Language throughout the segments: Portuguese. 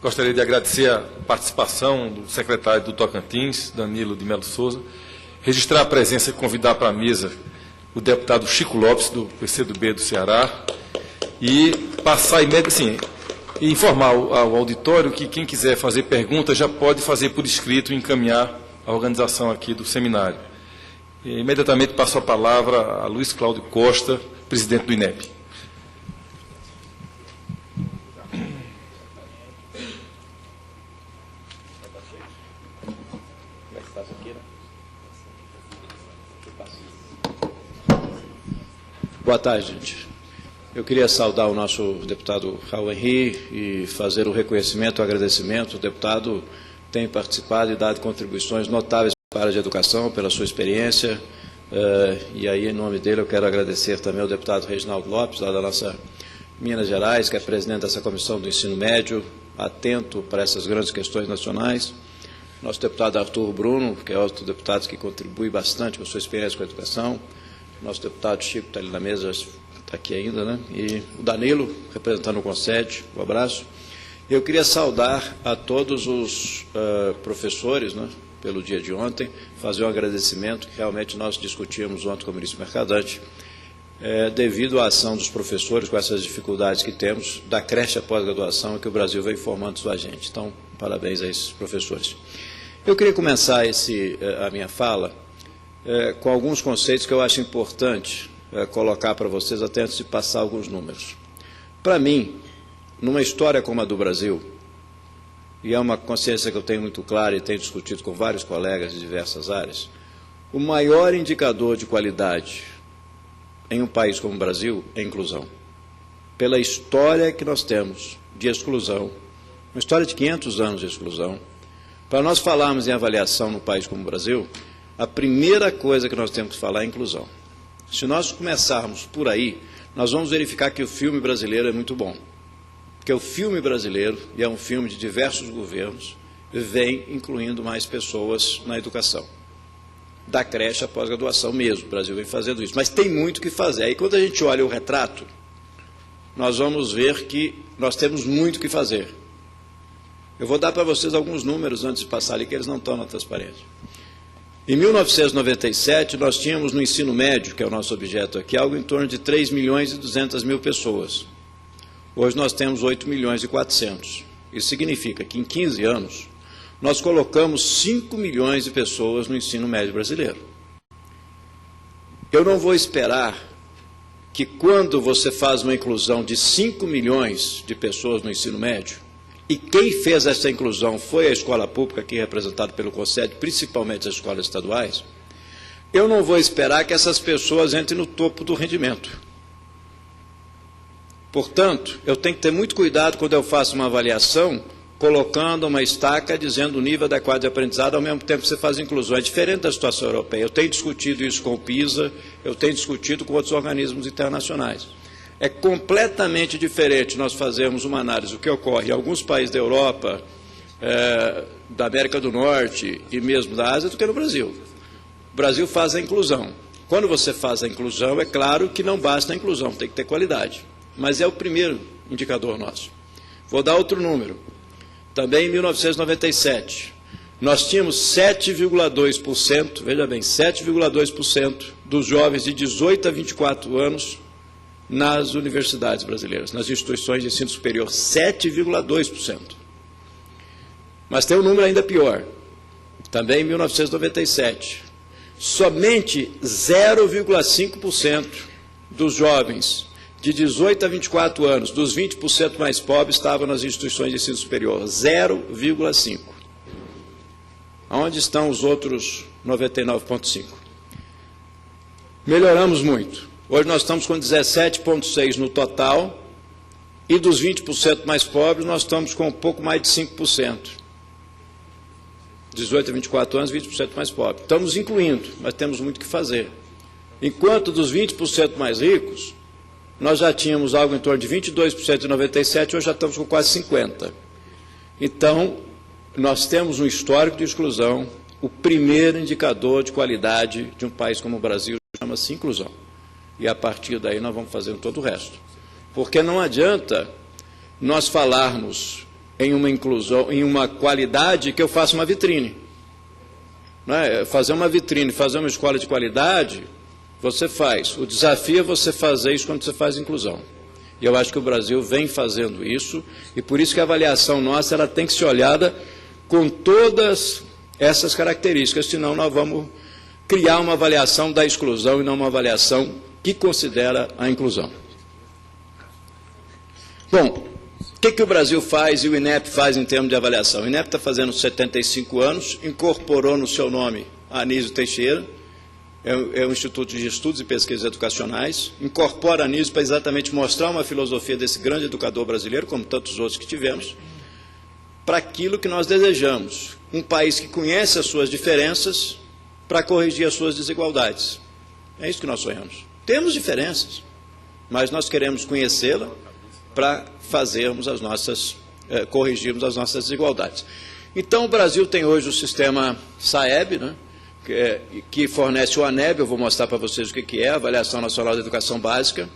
Gostaria de agradecer a participação do secretário do Tocantins, Danilo de Melo Souza, registrar a presença e convidar para a mesa o deputado Chico Lopes, do PCdoB do Ceará, e passar imediatamente, e informar ao auditório que quem quiser fazer perguntas já pode fazer por escrito e encaminhar a organização aqui do seminário. E, imediatamente passo a palavra a Luiz Cláudio Costa, presidente do INEP. Boa tarde, gente. Eu queria saudar o nosso deputado Raul Henri e fazer o reconhecimento, o agradecimento. O deputado tem participado e dado contribuições notáveis para a área de educação, pela sua experiência. E aí, em nome dele, eu quero agradecer também ao deputado Reginaldo Lopes, lá da nossa Minas Gerais, que é presidente dessa comissão do ensino médio, atento para essas grandes questões nacionais. Nosso deputado Arthur Bruno, que é outro deputado que contribui bastante com a sua experiência com a educação. Nosso deputado Chico está ali na mesa, está aqui ainda, né? E o Danilo, representando o Concede, um abraço. Eu queria saudar a todos os professores, né, pelo dia de ontem, fazer um agradecimento, que realmente nós discutimos ontem com o ministro Mercadante, devido à ação dos professores com essas dificuldades que temos, da creche à pós-graduação, que o Brasil vem informando sua gente. Então, parabéns a esses professores. Eu queria começar a minha fala com alguns conceitos que eu acho importante colocar para vocês, até antes de passar alguns números. Para mim, numa história como a do Brasil, e é uma consciência que eu tenho muito clara e tenho discutido com vários colegas de diversas áreas, o maior indicador de qualidade em um país como o Brasil é a inclusão. Pela história que nós temos de exclusão, uma história de 500 anos de exclusão, para nós falarmos em avaliação num país como o Brasil, a primeira coisa que nós temos que falar é inclusão. Se nós começarmos por aí, nós vamos verificar que o filme brasileiro é muito bom. Porque o filme brasileiro, e é um filme de diversos governos, vem incluindo mais pessoas na educação. Da creche à pós-graduação mesmo, o Brasil vem fazendo isso. Mas tem muito o que fazer. Aí quando a gente olha o retrato, nós vamos ver que nós temos muito o que fazer. Eu vou dar para vocês alguns números antes de passar ali, que eles não estão na transparência. Em 1997, nós tínhamos no ensino médio, que é o nosso objeto aqui, algo em torno de 3.200.000 pessoas. Hoje nós temos 8.400.000. Isso significa que em 15 anos, nós colocamos 5 milhões de pessoas no ensino médio brasileiro. Eu não vou esperar que quando você faz uma inclusão de 5 milhões de pessoas no ensino médio, e quem fez essa inclusão foi a escola pública, aqui representada pelo Concede, principalmente as escolas estaduais, eu não vou esperar que essas pessoas entrem no topo do rendimento. Portanto, eu tenho que ter muito cuidado quando eu faço uma avaliação, colocando uma estaca dizendo o nível adequado de aprendizado, ao mesmo tempo que você faz inclusão. É diferente da situação europeia. Eu tenho discutido isso com o PISA, eu tenho discutido com outros organismos internacionais. É completamente diferente nós fazermos uma análise do que ocorre em alguns países da Europa, da América do Norte e mesmo da Ásia, do que no Brasil. O Brasil faz a inclusão. Quando você faz a inclusão, é claro que não basta a inclusão, tem que ter qualidade. Mas é o primeiro indicador nosso. Vou dar outro número. Também em 1997, nós tínhamos 7,2%, veja bem, 7,2% dos jovens de 18 a 24 anos nas universidades brasileiras, nas instituições de ensino superior, 7,2%. Mas tem um número ainda pior. Também em 1997, somente 0,5% dos jovens de 18 a 24 anos, dos 20% mais pobres, estavam nas instituições de ensino superior. 0,5%. Aonde estão os outros 99,5%? Melhoramos muito. Hoje nós estamos com 17,6% no total, e dos 20% mais pobres, nós estamos com um pouco mais de 5%. 18 a 24 anos, 20% mais pobres. Estamos incluindo, mas temos muito o que fazer. Enquanto dos 20% mais ricos, nós já tínhamos algo em torno de 22% em 97, hoje já estamos com quase 50%. Então, nós temos um histórico de exclusão. O primeiro indicador de qualidade de um país como o Brasil chama-se inclusão. E a partir daí nós vamos fazendo todo o resto. Porque não adianta nós falarmos em uma inclusão, em uma qualidade, que eu faça uma vitrine. Não é? Fazer uma vitrine, fazer uma escola de qualidade, você faz. O desafio é você fazer isso quando você faz inclusão. E eu acho que o Brasil vem fazendo isso, e por isso que a avaliação nossa ela tem que ser olhada com todas essas características, senão nós vamos criar uma avaliação da exclusão e não uma avaliação que considera a inclusão. Bom, o que o Brasil faz e o INEP faz em termos de avaliação? O INEP está fazendo 75 anos, incorporou no seu nome a Anísio Teixeira, é um Instituto de Estudos e Pesquisas Educacionais, incorpora a Anísio para exatamente mostrar uma filosofia desse grande educador brasileiro, como tantos outros que tivemos, para aquilo que nós desejamos. Um país que conhece as suas diferenças para corrigir as suas desigualdades. É isso que nós sonhamos. Temos diferenças, mas nós queremos conhecê-la para fazermos as nossas, corrigirmos as nossas desigualdades. Então, o Brasil tem hoje o sistema SAEB, né, que fornece o ANEB, eu vou mostrar para vocês o que é, a Avaliação Nacional da Educação Básica.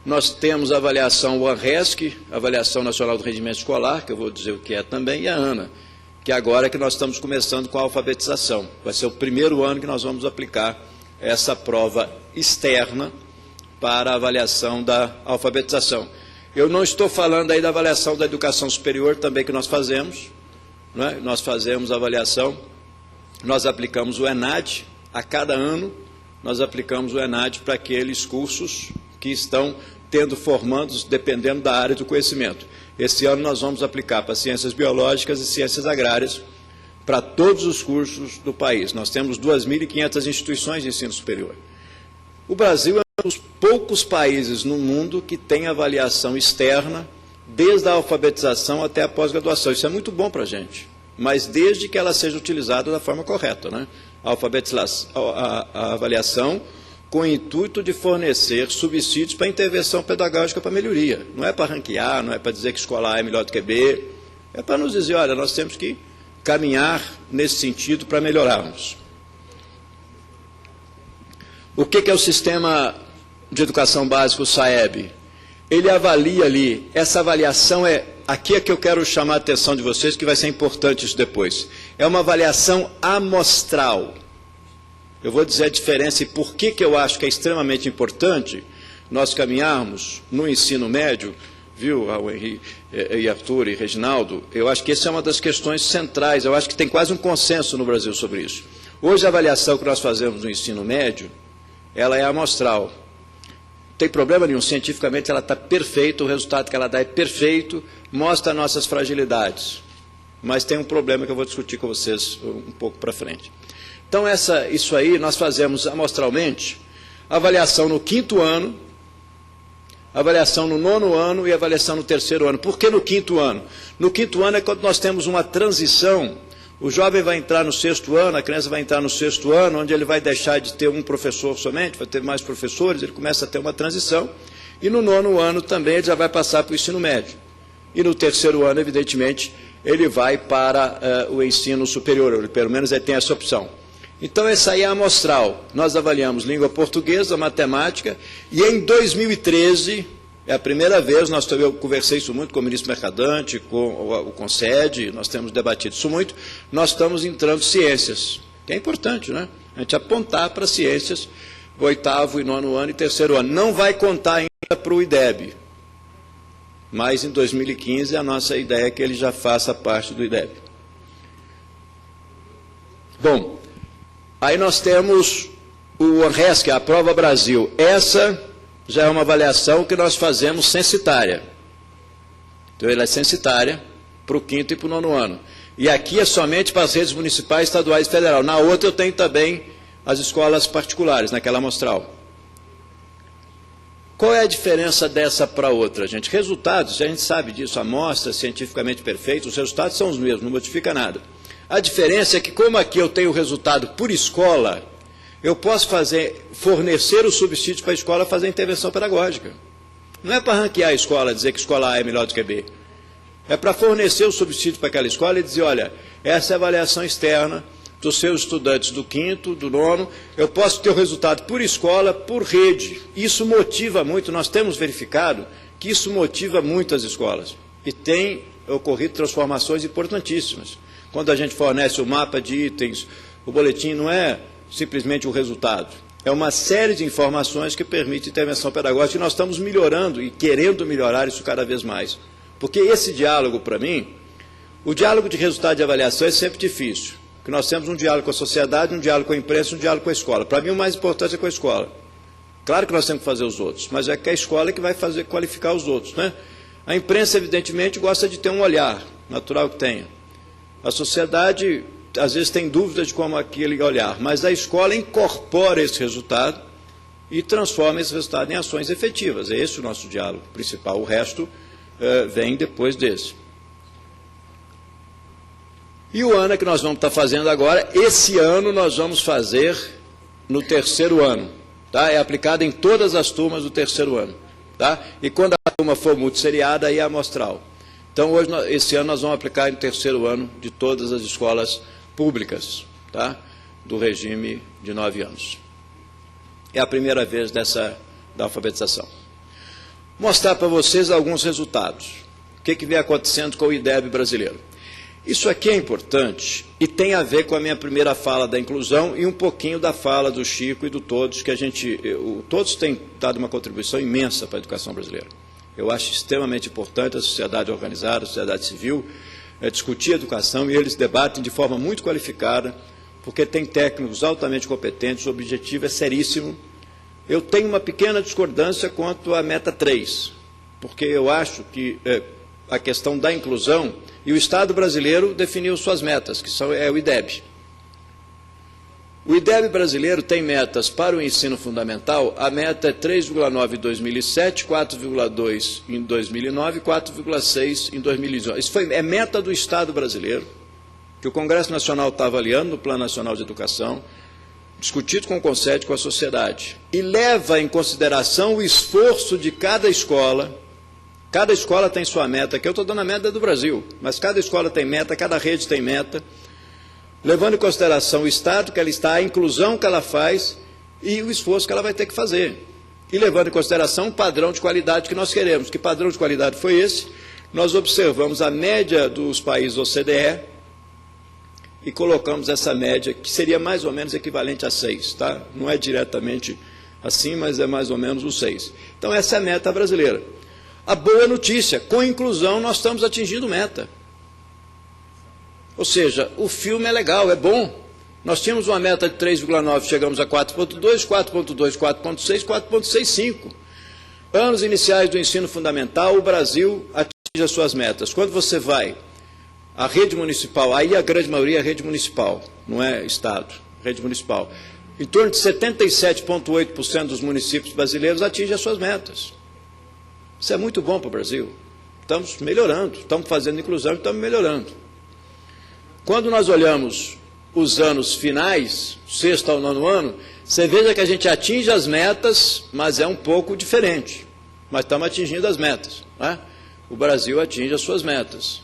Nós temos a avaliação, o ANRESC, Avaliação Nacional do Rendimento Escolar, que eu vou dizer o que é também, e a ANA, que agora é que nós estamos começando com a alfabetização. Vai ser o primeiro ano que nós vamos aplicar essa prova externa para a avaliação da alfabetização. Eu não estou falando aí da avaliação da educação superior também que nós fazemos, né? Nós fazemos a avaliação, nós aplicamos o ENAD, a cada ano nós aplicamos o ENAD para aqueles cursos que estão tendo formandos dependendo da área do conhecimento. Esse ano nós vamos aplicar para ciências biológicas e ciências agrárias para todos os cursos do país. Nós temos 2.500 instituições de ensino superior. O Brasil é um dos poucos países no mundo que tem avaliação externa, desde a alfabetização até a pós-graduação. Isso é muito bom para a gente, mas desde que ela seja utilizada da forma correta, né? A avaliação com o intuito de fornecer subsídios para intervenção pedagógica para melhoria. Não é para ranquear, não é para dizer que escola A é melhor do que B, é para nos dizer, olha, nós temos que caminhar nesse sentido para melhorarmos. O que é o Sistema de Educação Básica, o SAEB? Ele avalia ali, essa avaliação aqui é que eu quero chamar a atenção de vocês, que vai ser importante isso depois. É uma avaliação amostral. Eu vou dizer a diferença e por que eu acho que é extremamente importante nós caminharmos no ensino médio, viu, Raul Henri, e Arthur e Reginaldo, eu acho que essa é uma das questões centrais, eu acho que tem quase um consenso no Brasil sobre isso. Hoje a avaliação que nós fazemos no ensino médio, ela é amostral. Não tem problema nenhum, cientificamente ela está perfeita, o resultado que ela dá é perfeito, mostra nossas fragilidades. Mas tem um problema que eu vou discutir com vocês um pouco para frente. Então, isso aí nós fazemos amostralmente, avaliação no 5º ano, avaliação no 9º ano e avaliação no 3º ano. Por que no 5º ano? No 5º ano é quando nós temos uma transição, o jovem vai entrar no 6º ano, a criança vai entrar no 6º ano, onde ele vai deixar de ter um professor somente, vai ter mais professores, ele começa a ter uma transição, e no 9º ano também ele já vai passar para o ensino médio. E no 3º ano, evidentemente, ele vai para o ensino superior, ou pelo menos ele tem essa opção. Então, essa aí é amostral. Nós avaliamos língua portuguesa, matemática, e em 2013, é a primeira vez, eu conversei isso muito com o ministro Mercadante, com o Concede, nós temos debatido isso muito, nós estamos entrando ciências, que é importante, né? A gente apontar para ciências, 8º e 9º ano e 3º ano. Não vai contar ainda para o IDEB, mas em 2015 a nossa ideia é que ele já faça parte do IDEB. Bom, aí nós temos o ANRESC, a Prova Brasil. Essa já é uma avaliação que nós fazemos censitária. Então, ela é censitária para o 5º e para o 9º ano. E aqui é somente para as redes municipais, estaduais e federal. Na outra eu tenho também as escolas particulares, naquela amostral. Qual é a diferença dessa para outra, gente? Resultados, a gente sabe disso, a amostra cientificamente perfeita, os resultados são os mesmos, não modifica nada. A diferença é que, como aqui eu tenho o resultado por escola, eu posso fornecer o subsídio para a escola fazer intervenção pedagógica. Não é para ranquear a escola, dizer que escola A é melhor do que B. É para fornecer o subsídio para aquela escola e dizer, olha, essa é a avaliação externa dos seus estudantes do 5º, do 9º, eu posso ter o resultado por escola, por rede. Isso motiva muito, nós temos verificado que isso motiva muito as escolas. E tem ocorrido transformações importantíssimas. Quando a gente fornece o mapa de itens, o boletim não é simplesmente o resultado. É uma série de informações que permite intervenção pedagógica, e nós estamos melhorando e querendo melhorar isso cada vez mais. Porque esse diálogo, para mim, o diálogo de resultado de avaliação é sempre difícil. Porque nós temos um diálogo com a sociedade, um diálogo com a imprensa, um diálogo com a escola. Para mim, o mais importante é com a escola. Claro que nós temos que fazer os outros, mas é que a escola é que vai qualificar os outros, né? A imprensa, evidentemente, gosta de ter um olhar, natural que tenha. A sociedade, às vezes, tem dúvidas de como aquele olhar, mas a escola incorpora esse resultado e transforma esse resultado em ações efetivas. É esse o nosso diálogo principal. O resto vem depois desse. E o ano que nós vamos estar fazendo agora, esse ano nós vamos fazer no terceiro ano. Tá? É aplicado em todas as turmas do terceiro ano. Tá? E quando a turma for multisseriada, aí é amostral. Então, hoje, esse ano, nós vamos aplicar no terceiro ano de todas as escolas públicas, tá? Do regime de 9 anos. É a primeira vez da alfabetização. Mostrar para vocês alguns resultados. O que vem acontecendo com o IDEB brasileiro. Isso aqui é importante e tem a ver com a minha primeira fala da inclusão e um pouquinho da fala do Chico e do Todos, que todos têm dado uma contribuição imensa para a educação brasileira. Eu acho extremamente importante a sociedade organizada, a sociedade civil, discutir a educação, e eles debatem de forma muito qualificada, porque tem técnicos altamente competentes, o objetivo é seríssimo. Eu tenho uma pequena discordância quanto à meta 3, porque eu acho que a questão da inclusão, e o Estado brasileiro definiu suas metas, que é o IDEB. O IDEB brasileiro tem metas para o ensino fundamental, a meta é 3,9 em 2007, 4,2 em 2009 e 4,6 em 2018. Isso é meta do Estado brasileiro, que o Congresso Nacional está avaliando no Plano Nacional de Educação, discutido com o CONSED, com a sociedade, e leva em consideração o esforço de cada escola. Cada escola tem sua meta, aqui eu estou dando a meta do Brasil, mas cada escola tem meta, cada rede tem meta, levando em consideração o estado que ela está, a inclusão que ela faz e o esforço que ela vai ter que fazer. E levando em consideração o padrão de qualidade que nós queremos. Que padrão de qualidade foi esse? Nós observamos a média dos países OCDE e colocamos essa média, que seria mais ou menos equivalente a 6, tá? Não é diretamente assim, mas é mais ou menos o 6. Então, essa é a meta brasileira. A boa notícia, com inclusão nós estamos atingindo meta. Ou seja, o filme é legal, é bom. Nós tínhamos uma meta de 3,9, chegamos a 4,2, 4,2, 4,6, 4,65. Anos iniciais do ensino fundamental, o Brasil atinge as suas metas. Quando você vai à rede municipal, aí a grande maioria é rede municipal, não é Estado, rede municipal. Em torno de 77,8% dos municípios brasileiros atingem as suas metas. Isso é muito bom para o Brasil. Estamos melhorando, estamos fazendo inclusão e estamos melhorando. Quando nós olhamos os anos finais, 6º ao 9º ano, você veja que a gente atinge as metas, mas é um pouco diferente. Mas estamos atingindo as metas. Né? O Brasil atinge as suas metas.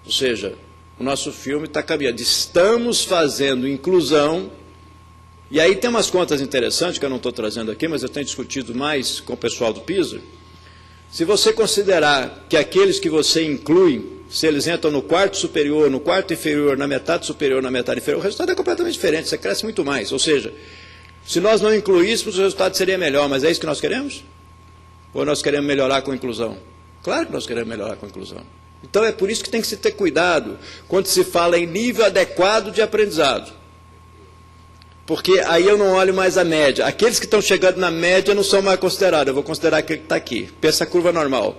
Ou seja, o nosso filme está caminhando. Estamos fazendo inclusão. E aí tem umas contas interessantes que eu não estou trazendo aqui, mas eu tenho discutido mais com o pessoal do PISA. Se você considerar que aqueles que você inclui, se eles entram no quarto superior, no quarto inferior, na metade superior, na metade inferior, o resultado é completamente diferente, você cresce muito mais. Ou seja, se nós não incluíssemos, o resultado seria melhor, mas é isso que nós queremos? Ou nós queremos melhorar com a inclusão? Claro que nós queremos melhorar com a inclusão. Então é por isso que tem que se ter cuidado quando se fala em nível adequado de aprendizado. Porque aí eu não olho mais a média. Aqueles que estão chegando na média não são mais considerados. Eu vou considerar aquele que está aqui. Pensa a curva normal.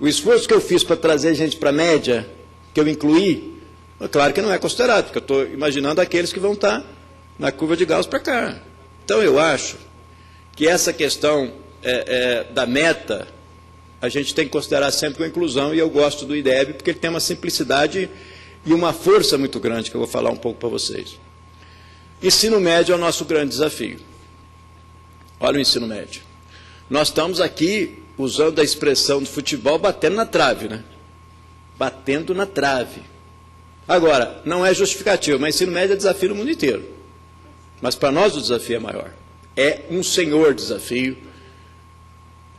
O esforço que eu fiz para trazer gente para a média, que eu incluí, é claro que não é considerado, porque eu estou imaginando aqueles que vão estar na curva de Gauss para cá. Então eu acho que essa questão da meta, a gente tem que considerar sempre com a inclusão, e eu gosto do IDEB, porque ele tem uma simplicidade e uma força muito grande, que eu vou falar um pouco para vocês. Ensino médio é o nosso grande desafio. Olha o ensino médio. Nós estamos aqui usando a expressão do futebol batendo na trave, né? Batendo na trave. Agora, não é justificativo, mas ensino médio é desafio no mundo inteiro. Mas para nós o desafio é maior. É um senhor desafio.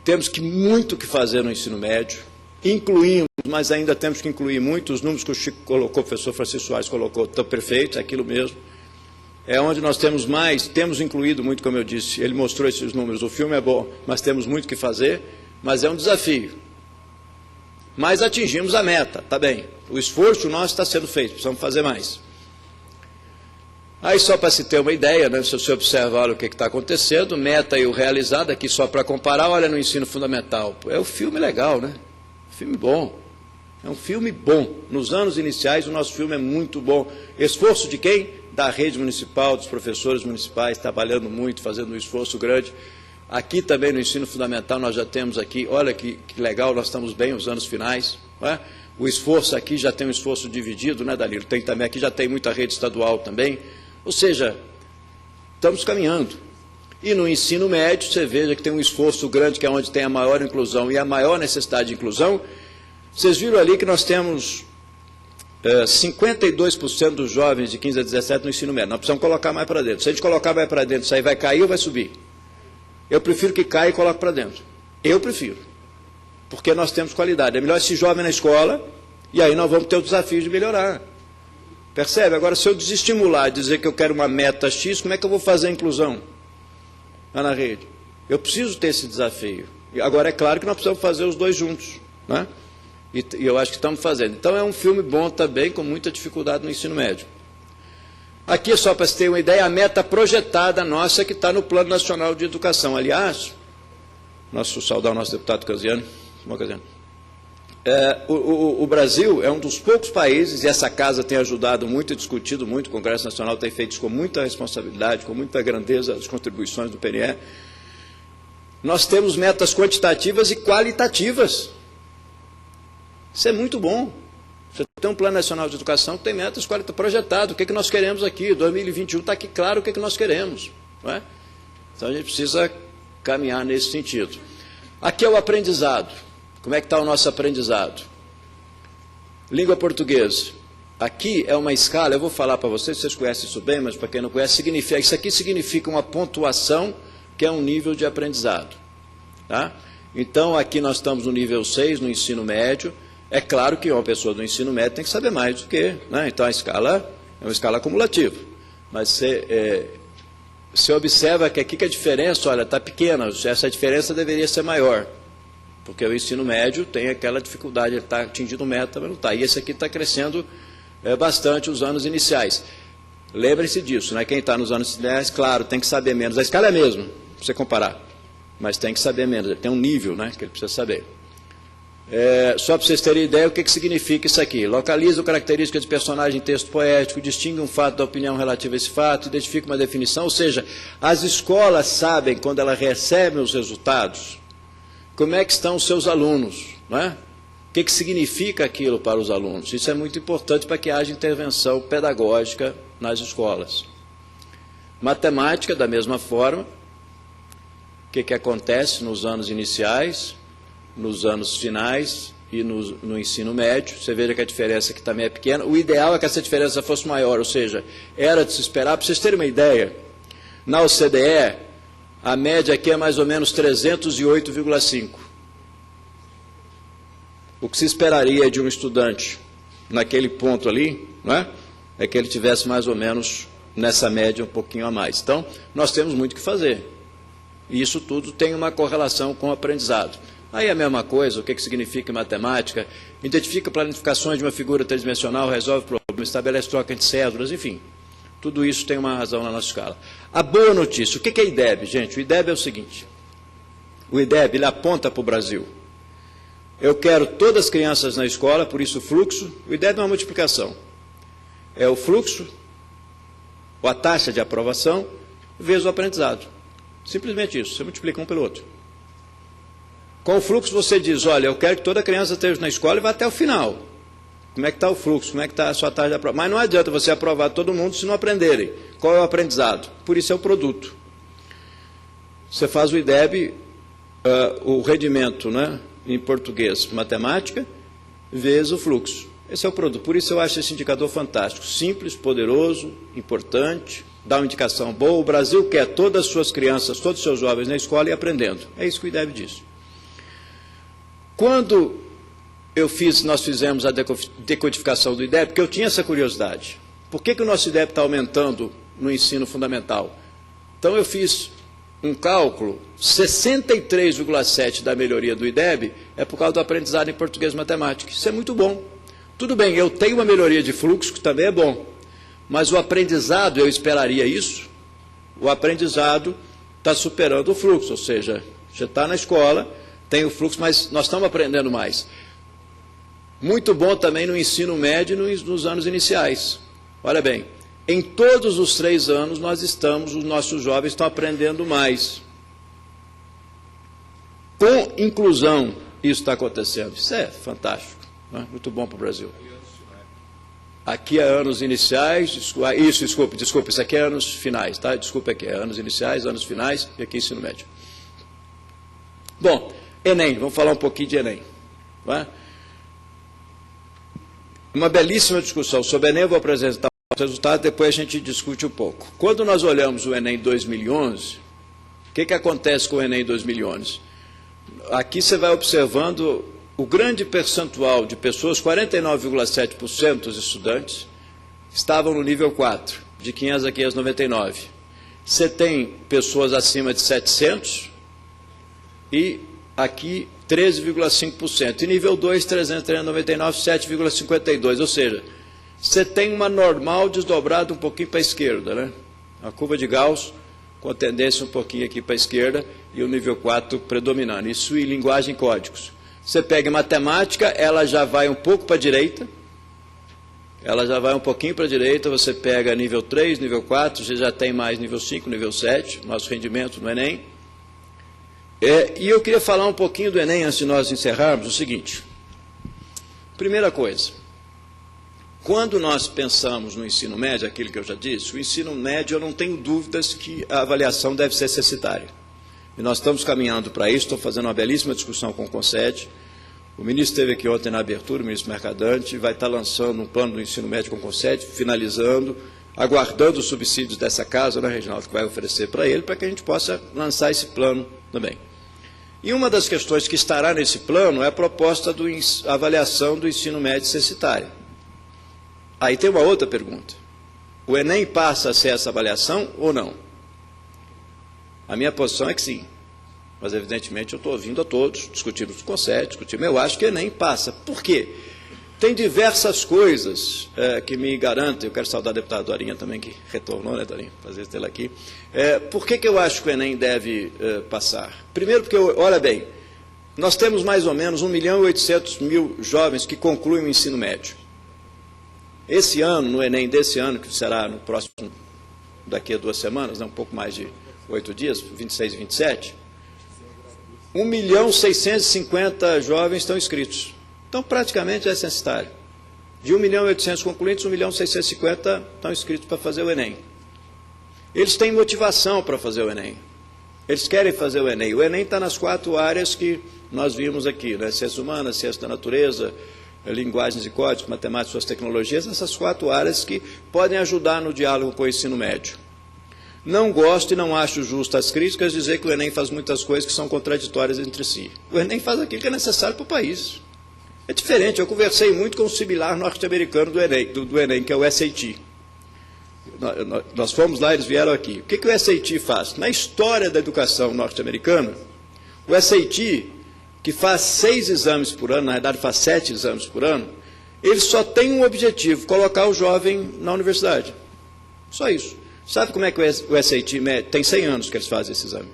Temos muito que fazer no ensino médio. Incluímos mas ainda temos que incluir muito. Os números que o Chico colocou, o professor Francisco Soares colocou, estão perfeitos, é aquilo mesmo. É onde nós temos incluído muito, como eu disse, ele mostrou esses números. O filme é bom, mas temos muito que fazer, mas é um desafio. Mas atingimos a meta, tá bem. O esforço nosso está sendo feito, precisamos fazer mais. Aí, só para se ter uma ideia, né, se você observa, olha o que está acontecendo, meta e o realizado, aqui só para comparar, olha no ensino fundamental. É um filme legal, né? Filme bom. É um filme bom. Nos anos iniciais, o nosso filme é muito bom. Esforço de quem? Da rede municipal, dos professores municipais, trabalhando muito, fazendo um esforço grande. Aqui também no ensino fundamental, nós já temos aqui, olha que legal, nós estamos bem nos anos finais, não é? O esforço aqui já tem um esforço dividido, né, Dalilo? Tem também, aqui já tem muita rede estadual também. Ou seja, estamos caminhando. E no ensino médio, você veja que tem um esforço grande, que é onde tem a maior inclusão e a maior necessidade de inclusão. Vocês viram ali que nós temos 52% dos jovens de 15 a 17 no ensino médio. Nós precisamos colocar mais para dentro. Se a gente colocar mais para dentro, isso aí vai cair ou vai subir? Eu prefiro que caia e coloque para dentro. Eu prefiro. Porque nós temos qualidade. É melhor esse jovem na escola, e aí nós vamos ter o desafio de melhorar. Percebe? Agora, se eu desestimular, dizer que eu quero uma meta X, como é que eu vou fazer a inclusão lá na rede? Eu preciso ter esse desafio. Agora, é claro que nós precisamos fazer os dois juntos, né? E eu acho que estamos fazendo. Então, é um filme bom também, com muita dificuldade no ensino médio. Aqui, só para se ter uma ideia, a meta projetada nossa que está no Plano Nacional de Educação. Aliás, saudar o nosso deputado Casiano, o Brasil é um dos poucos países, e essa casa tem ajudado muito e discutido muito, o Congresso Nacional tem feito isso com muita responsabilidade, com muita grandeza, as contribuições do PNE. Nós temos metas quantitativas e qualitativas. Isso é muito bom. Você tem um Plano Nacional de Educação que tem metas projetadas. O que nós queremos aqui? 2021 está aqui claro o que nós queremos. Não é? Então, a gente precisa caminhar nesse sentido. Aqui é o aprendizado. Como é que está o nosso aprendizado? Língua portuguesa. Aqui é uma escala, eu vou falar para vocês conhecem isso bem, mas para quem não conhece, isso aqui significa uma pontuação, que é um nível de aprendizado. Tá? Então, aqui nós estamos no nível 6, no ensino médio. É claro que uma pessoa do ensino médio tem que saber mais do que, né? Então, a escala é uma escala acumulativa. Mas você observa que aqui que a diferença, olha, está pequena, essa diferença deveria ser maior. Porque o ensino médio tem aquela dificuldade, ele está atingindo meta, mas não está. E esse aqui está crescendo bastante os anos iniciais. Lembre-se disso, né? Quem está nos anos iniciais, claro, tem que saber menos. A escala é a mesma, para você comparar. Mas tem que saber menos, ele tem um nível, né, que ele precisa saber. Só para vocês terem ideia, o que significa isso aqui? Localiza características de personagem em texto poético, distingue um fato da opinião relativa a esse fato, identifica uma definição, ou seja, as escolas sabem, quando elas recebem os resultados, como é que estão os seus alunos, não é? O que significa aquilo para os alunos? Isso é muito importante para que haja intervenção pedagógica nas escolas. Matemática, da mesma forma, o que acontece nos anos iniciais, nos anos finais e no ensino médio. Você veja que a diferença aqui também é pequena. O ideal é que essa diferença fosse maior, ou seja, era de se esperar. Para vocês terem uma ideia, na OCDE, a média aqui é mais ou menos 308,5. O que se esperaria de um estudante naquele ponto ali, não é? É que ele tivesse mais ou menos nessa média um pouquinho a mais. Então, nós temos muito que fazer. E isso tudo tem uma correlação com o aprendizado. Aí é a mesma coisa, o que significa matemática, identifica planificações de uma figura tridimensional, resolve problemas, estabelece troca entre cédulas, enfim. Tudo isso tem uma razão na nossa escala. A boa notícia, o que é IDEB, gente? O IDEB é o seguinte, o IDEB ele aponta para o Brasil. Eu quero todas as crianças na escola, por isso o fluxo, o IDEB é uma multiplicação. É o fluxo, ou a taxa de aprovação, vezes o aprendizado. Simplesmente isso, você multiplica um pelo outro. Com o fluxo você diz, olha, eu quero que toda criança esteja na escola e vá até o final. Como é que está o fluxo? Como é que está a sua taxa de aprovação? Mas não adianta você aprovar todo mundo se não aprenderem. Qual é o aprendizado? Por isso é o produto. Você faz o IDEB, o rendimento, né, em português, matemática, vezes o fluxo. Esse é o produto. Por isso eu acho esse indicador fantástico. Simples, poderoso, importante, dá uma indicação boa. O Brasil quer todas as suas crianças, todos os seus jovens na escola e aprendendo. É isso que o IDEB diz. Quando nós fizemos a decodificação do IDEB, porque eu tinha essa curiosidade. Por que o nosso IDEB está aumentando no ensino fundamental? Então, eu fiz um cálculo, 63,7% da melhoria do IDEB é por causa do aprendizado em português e matemática. Isso é muito bom. Tudo bem, eu tenho uma melhoria de fluxo, que também é bom, mas o aprendizado, eu esperaria isso, o aprendizado está superando o fluxo, ou seja, já está na escola, tem o fluxo, mas nós estamos aprendendo mais. Muito bom também no ensino médio e nos anos iniciais. Olha bem, em todos os 3 anos os nossos jovens estão aprendendo mais. Com inclusão, isso está acontecendo. Isso é fantástico, né? Muito bom para o Brasil. Aqui é anos iniciais, desculpe, isso aqui é anos finais, tá? Desculpe aqui, é anos iniciais, anos finais e aqui ensino médio. Bom, Enem, vamos falar um pouquinho de Enem. Não é? Uma belíssima discussão sobre Enem, eu vou apresentar os resultados, depois a gente discute um pouco. Quando nós olhamos o Enem 2011, o que acontece com o Enem 2011? Aqui você vai observando o grande percentual de pessoas, 49,7% dos estudantes, estavam no nível 4, de 500 a 599. Você tem pessoas acima de 700 e aqui 13,5%. E nível 2, 399, 7,52%. Ou seja, você tem uma normal desdobrada um pouquinho para a esquerda, né? A curva de Gauss com a tendência um pouquinho aqui para a esquerda e o nível 4 predominando. Isso em linguagem e códigos. Você pega matemática, ela já vai um pouco para a direita, ela já vai um pouquinho para a direita, você pega nível 3, nível 4, você já tem mais nível 5, nível 7, nosso rendimento no Enem. E eu queria falar um pouquinho do Enem, antes de nós encerrarmos, o seguinte. Primeira coisa, quando nós pensamos no ensino médio, aquilo que eu já disse, o ensino médio, eu não tenho dúvidas que a avaliação deve ser censitária. E nós estamos caminhando para isso, estou fazendo uma belíssima discussão com o CONSED. O ministro esteve aqui ontem na abertura, o ministro Mercadante, vai estar lançando um plano do ensino médio com o CONSED, finalizando, aguardando os subsídios dessa casa, né, Reginaldo, que vai oferecer para ele, para que a gente possa lançar esse plano também. E uma das questões que estará nesse plano é a proposta da avaliação do ensino médio censitário. Aí tem uma outra pergunta. O Enem passa a ser essa avaliação ou não? A minha posição é que sim, mas evidentemente eu estou ouvindo a todos, discutindo com o CONSED, discutindo, eu acho que o Enem passa. Por quê? Tem diversas coisas que me garantem, eu quero saudar a deputada Dorinha também, que retornou, né, Dorinha, fazer tê-la aqui. Por que eu acho que o Enem deve passar? Primeiro porque, olha bem, nós temos mais ou menos 1.800.000 jovens que concluem o ensino médio. Esse ano, no Enem desse ano, que será no próximo, daqui a 2 semanas, né, um pouco mais de 8 dias, 26 e 27, 1.650.000 jovens estão inscritos. Então, praticamente é censitário. De 1.800.000 concluintes, 1.650.000 estão inscritos para fazer o Enem. Eles têm motivação para fazer o Enem. Eles querem fazer o Enem. O Enem está nas 4 áreas que nós vimos aqui, né? Ciências humanas, ciência da natureza, linguagens e códigos, matemática e suas tecnologias, essas 4 áreas que podem ajudar no diálogo com o ensino médio. Não gosto e não acho justo as críticas dizer que o Enem faz muitas coisas que são contraditórias entre si. O Enem faz aquilo que é necessário para o país. É diferente, eu conversei muito com o similar norte-americano do Enem, que é o SAT. Nós fomos lá, eles vieram aqui. O que o SAT faz? Na história da educação norte-americana, o SAT, que faz 6 exames por ano, na verdade faz 7 exames por ano, ele só tem um objetivo, colocar o jovem na universidade. Só isso. Sabe como é que o SAT mede? Tem 100 anos que eles fazem esse exame.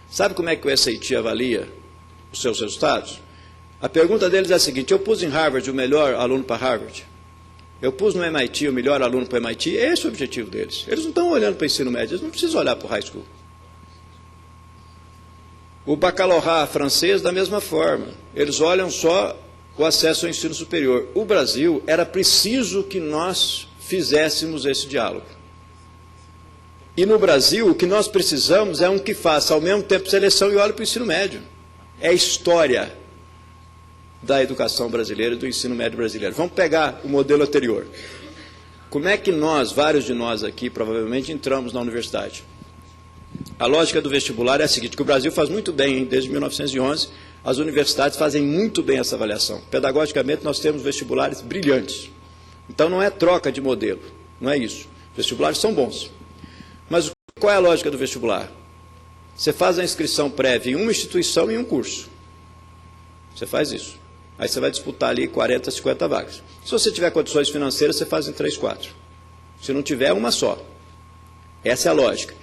Sabe como é que o SAT avalia os seus resultados? A pergunta deles é a seguinte: eu pus em Harvard o melhor aluno para Harvard? Eu pus no MIT o melhor aluno para o MIT? Esse é o objetivo deles. Eles não estão olhando para o ensino médio, eles não precisam olhar para o high school. O baccalaureat francês, da mesma forma. Eles olham só o acesso ao ensino superior. O Brasil, era preciso que nós fizéssemos esse diálogo. E no Brasil, o que nós precisamos é um que faça ao mesmo tempo seleção e olhe para o ensino médio. É a história da educação brasileira e do ensino médio brasileiro. Vamos pegar o modelo anterior. Como é que nós, vários de nós aqui, provavelmente entramos na universidade? A lógica do vestibular é a seguinte, que o Brasil faz muito bem, desde 1911, as universidades fazem muito bem essa avaliação. Pedagogicamente, nós temos vestibulares brilhantes. Então, não é troca de modelo, não é isso. Vestibulares são bons. Mas qual é a lógica do vestibular? Você faz a inscrição prévia em uma instituição e em um curso. Você faz isso. Aí você vai disputar ali 40, 50 vagas. Se você tiver condições financeiras, você faz em 3, 4. Se não tiver, uma só. Essa é a lógica.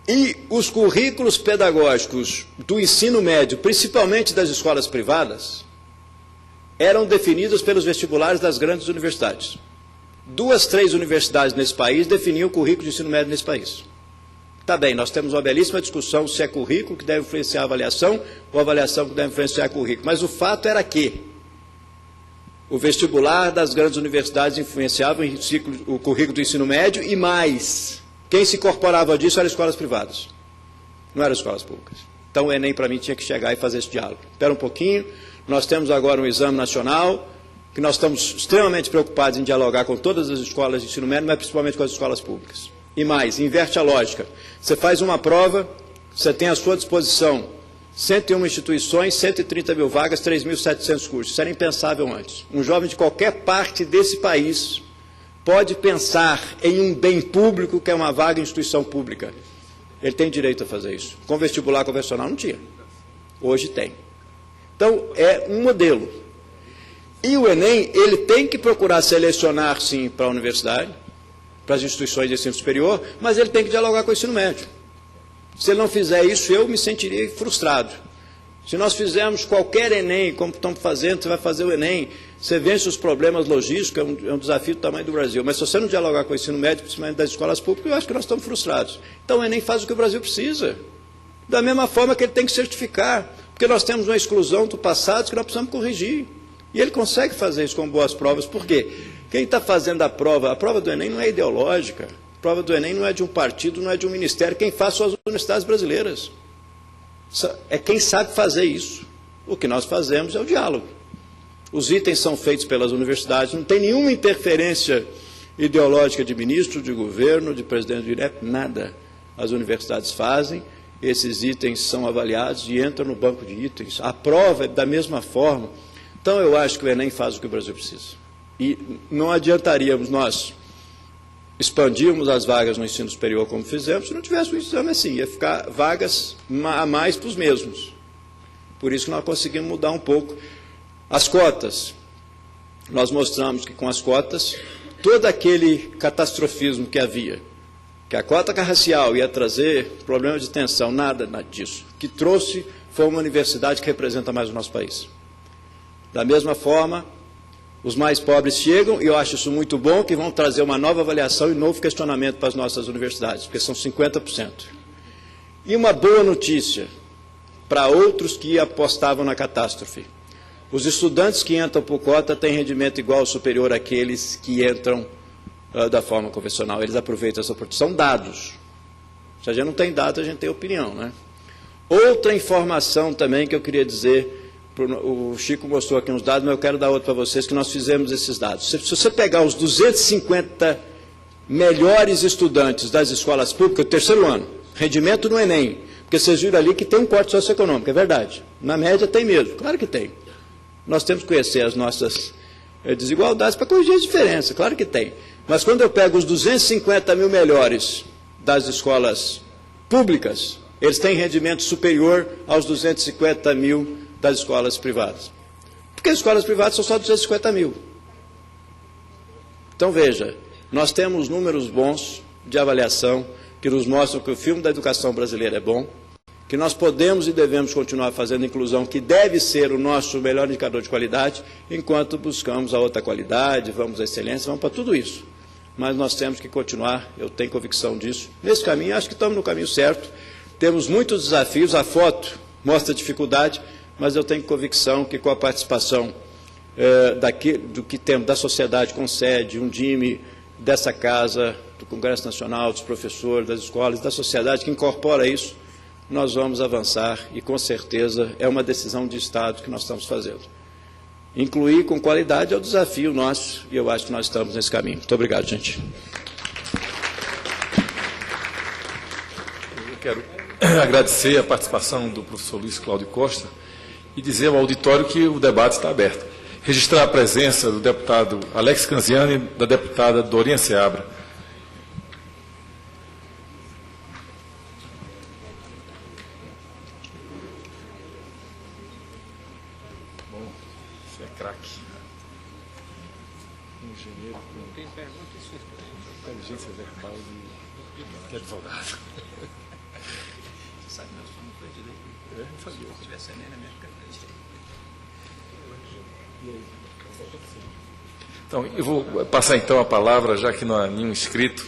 E os currículos pedagógicos do ensino médio, principalmente das escolas privadas, eram definidos pelos vestibulares das grandes universidades. 2, 3 universidades nesse país definiam o currículo de ensino médio nesse país. Tá bem, nós temos uma belíssima discussão se é currículo que deve influenciar a avaliação ou a avaliação que deve influenciar o currículo. Mas o fato era que o vestibular das grandes universidades influenciava o currículo do ensino médio e mais. Quem se incorporava disso eram escolas privadas, não eram escolas públicas. Então o Enem, para mim, tinha que chegar e fazer esse diálogo. Espera um pouquinho, nós temos agora um exame nacional, que nós estamos extremamente preocupados em dialogar com todas as escolas de ensino médio, mas principalmente com as escolas públicas. E mais, inverte a lógica. Você faz uma prova, você tem à sua disposição 101 instituições, 130 mil vagas, 3.700 cursos. Isso era impensável antes. Um jovem de qualquer parte desse país pode pensar em um bem público, que é uma vaga em instituição pública. Ele tem direito a fazer isso. Com vestibular convencional não tinha. Hoje tem. Então, é um modelo. E o Enem, ele tem que procurar selecionar, sim, para a universidade, para as instituições de ensino superior, mas ele tem que dialogar com o ensino médio. Se ele não fizer isso, eu me sentiria frustrado. Se nós fizermos qualquer Enem, como estamos fazendo, você vai fazer o Enem, você vence os problemas logísticos, é um desafio do tamanho do Brasil. Mas se você não dialogar com o ensino médio, principalmente das escolas públicas, eu acho que nós estamos frustrados. Então o Enem faz o que o Brasil precisa. Da mesma forma que ele tem que certificar, porque nós temos uma exclusão do passado que nós precisamos corrigir. E ele consegue fazer isso com boas provas. Por quê? Quem está fazendo a prova do Enem não é ideológica, a prova do Enem não é de um partido, não é de um ministério, quem faz são as universidades brasileiras. É quem sabe fazer isso. O que nós fazemos é o diálogo. Os itens são feitos pelas universidades, não tem nenhuma interferência ideológica de ministro, de governo, de presidente direto, nada. As universidades fazem, esses itens são avaliados e entram no banco de itens. A prova é da mesma forma. Então, eu acho que o Enem faz o que o Brasil precisa. E não adiantaríamos nós expandirmos as vagas no ensino superior como fizemos se não tivesse um exame assim. Ia ficar vagas a mais para os mesmos. Por isso que nós conseguimos mudar um pouco as cotas. Nós mostramos que com as cotas, todo aquele catastrofismo que havia, que a cota racial ia trazer problema de tensão, nada disso. O que trouxe foi uma universidade que representa mais o nosso país. Da mesma forma, os mais pobres chegam, e eu acho isso muito bom, que vão trazer uma nova avaliação e novo questionamento para as nossas universidades, porque são 50%. E uma boa notícia para outros que apostavam na catástrofe. Os estudantes que entram por cota têm rendimento igual ou superior àqueles que entram da forma convencional. Eles aproveitam essa oportunidade. São dados. Se a gente não tem dados, a gente tem opinião, né? Outra informação também que eu queria dizer, o Chico mostrou aqui uns dados, mas eu quero dar outro para vocês, que nós fizemos esses dados. Se você pegar os 250 melhores estudantes das escolas públicas, terceiro ano, rendimento no Enem, porque vocês viram ali que tem um corte socioeconômico, é verdade. Na média tem mesmo, claro que tem. Nós temos que conhecer as nossas desigualdades para corrigir as diferenças, claro que tem. Mas quando eu pego os 250 mil melhores das escolas públicas, eles têm rendimento superior aos 250 mil das escolas privadas. Porque as escolas privadas são só 250 mil. Então, veja, nós temos números bons de avaliação que nos mostram que o filme da educação brasileira é bom, que nós podemos e devemos continuar fazendo inclusão, que deve ser o nosso melhor indicador de qualidade, enquanto buscamos a outra qualidade, vamos à excelência, vamos para tudo isso. Mas nós temos que continuar, eu tenho convicção disso. Nesse caminho, acho que estamos no caminho certo. Temos muitos desafios, a foto mostra a dificuldade, mas eu tenho convicção que com a participação do que temos da sociedade com sede, um DIME, dessa casa, do Congresso Nacional, dos professores, das escolas, da sociedade que incorpora isso, nós vamos avançar e com certeza é uma decisão de Estado que nós estamos fazendo. Incluir com qualidade é o desafio nosso e eu acho que nós estamos nesse caminho. Muito obrigado, gente. Eu quero agradecer a participação do professor Luiz Cláudio Costa e dizer ao auditório que o debate está aberto. Registrar a presença do deputado Alex Canziani e da deputada Dorinha Seabra. Bom, você é craque. Engenheiro com inteligência verbal de advogado. Sabe, nós somos dois direitos. Não sabia. Se tivesse nem na minha carteira. Então, eu vou passar então a palavra, já que não há nenhum inscrito,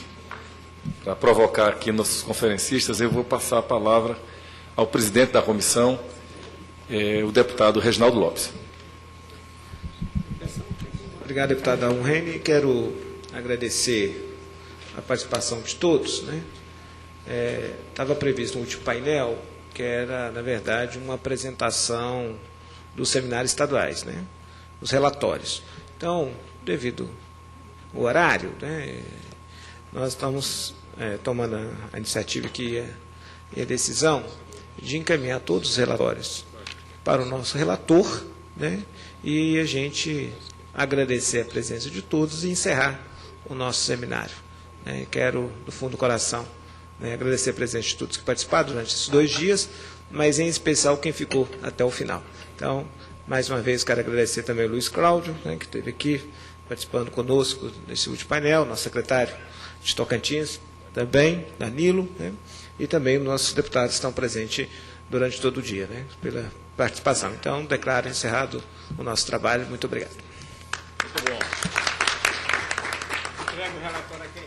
para provocar aqui nossos conferencistas, eu vou passar a palavra ao presidente da comissão, o deputado Reginaldo Lopes. Obrigado, deputado Raul Reni. Quero agradecer a participação de todos. Estava previsto um último painel, que era, na verdade, uma apresentação dos seminários estaduais, os relatórios. Então, devido ao horário, nós estamos tomando a iniciativa aqui e a decisão de encaminhar todos os relatórios para o nosso relator, e a gente agradecer a presença de todos e encerrar o nosso seminário. Quero, do fundo do coração, agradecer a presença de todos que participaram durante esses 2 dias, mas em especial quem ficou até o final. Então, mais uma vez, quero agradecer também ao Luiz Cláudio, que esteve aqui participando conosco nesse último painel, nosso secretário de Tocantins, também, Danilo, e também os nossos deputados que estão presentes durante todo o dia, pela participação. Então, declaro encerrado o nosso trabalho. Muito obrigado. Muito bom. Entrega o relatório a quem?